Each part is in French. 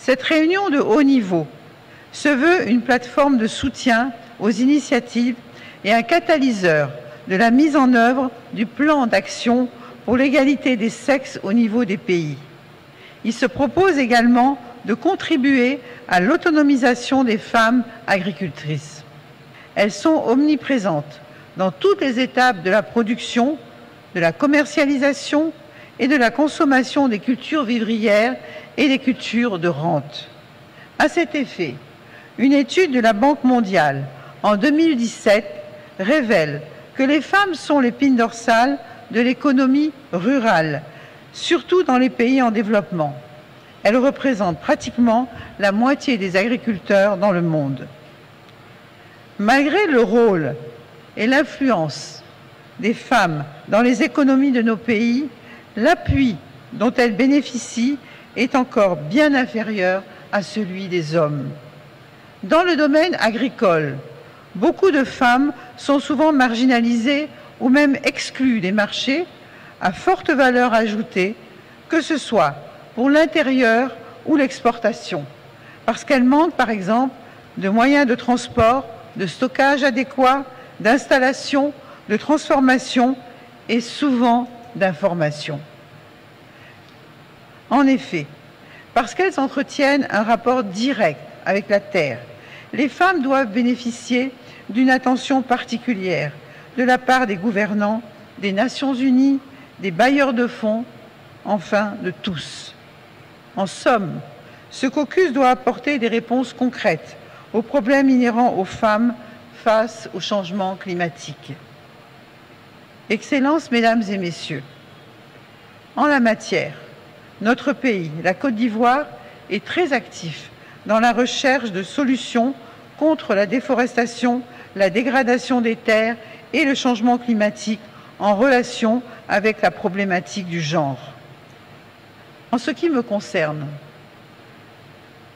Cette réunion de haut niveau se veut une plateforme de soutien aux initiatives et un catalyseur de la mise en œuvre du plan d'action pour l'égalité des sexes au niveau des pays. Il se propose également de contribuer à l'autonomisation des femmes agricultrices. Elles sont omniprésentes dans toutes les étapes de la production, de la commercialisation et de la consommation des cultures vivrières et des cultures de rente. À cet effet, une étude de la Banque mondiale en 2017 révèle que les femmes sont l'épine dorsale de l'économie rurale, surtout dans les pays en développement. Elles représentent pratiquement la moitié des agriculteurs dans le monde. Malgré le rôle et l'influence des femmes dans les économies de nos pays, l'appui dont elles bénéficient est encore bien inférieur à celui des hommes. Dans le domaine agricole, beaucoup de femmes sont souvent marginalisées ou même exclues des marchés à forte valeur ajoutée, que ce soit pour l'intérieur ou l'exportation, parce qu'elles manquent par exemple de moyens de transport, de stockage adéquats, d'installation, de transformation et souvent d'information. En effet, parce qu'elles entretiennent un rapport direct avec la terre, les femmes doivent bénéficier d'une attention particulière de la part des gouvernants, des Nations Unies, des bailleurs de fonds, enfin de tous. En somme, ce caucus doit apporter des réponses concrètes aux problèmes inhérents aux femmes face au changement climatique. Excellences, Mesdames et Messieurs, en la matière, notre pays, la Côte d'Ivoire, est très actif dans la recherche de solutions contre la déforestation, la dégradation des terres et le changement climatique en relation avec la problématique du genre. En ce qui me concerne,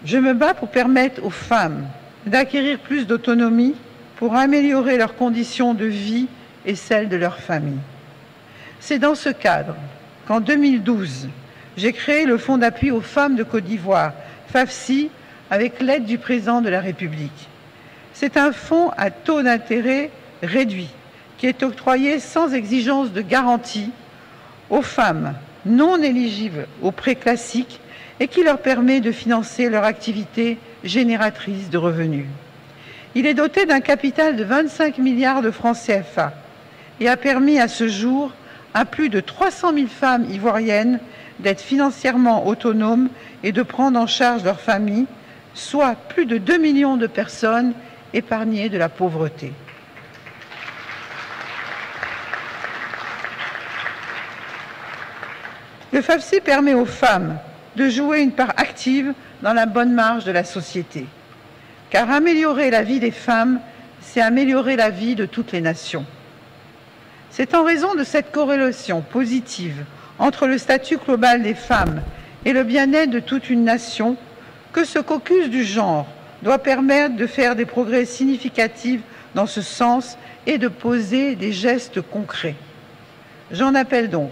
je me bats pour permettre aux femmes d'acquérir plus d'autonomie pour améliorer leurs conditions de vie et celles de leur famille. C'est dans ce cadre qu'en 2012, j'ai créé le Fonds d'appui aux femmes de Côte d'Ivoire, FAFSI, avec l'aide du président de la République. C'est un fonds à taux d'intérêt réduit qui est octroyé sans exigence de garantie aux femmes non éligibles aux prêts classiques et qui leur permet de financer leur activité génératrice de revenus. Il est doté d'un capital de 25 milliards de francs CFA et a permis à ce jour à plus de 300 000 femmes ivoiriennes d'être financièrement autonomes et de prendre en charge leur famille, soit plus de 2 millions de personnes épargnées de la pauvreté. Le FAFSI permet aux femmes de jouer une part active dans la bonne marche de la société. Car améliorer la vie des femmes, c'est améliorer la vie de toutes les nations. C'est en raison de cette corrélation positive entre le statut global des femmes et le bien-être de toute une nation que ce caucus du genre doit permettre de faire des progrès significatifs dans ce sens et de poser des gestes concrets. J'en appelle donc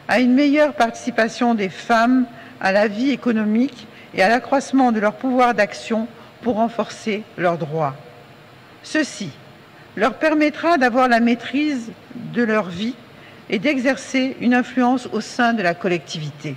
à une meilleure participation des femmes à la vie économique et à l'accroissement de leur pouvoir d'action pour renforcer leurs droits. Ceci leur permettra d'avoir la maîtrise de leur vie et d'exercer une influence au sein de la collectivité.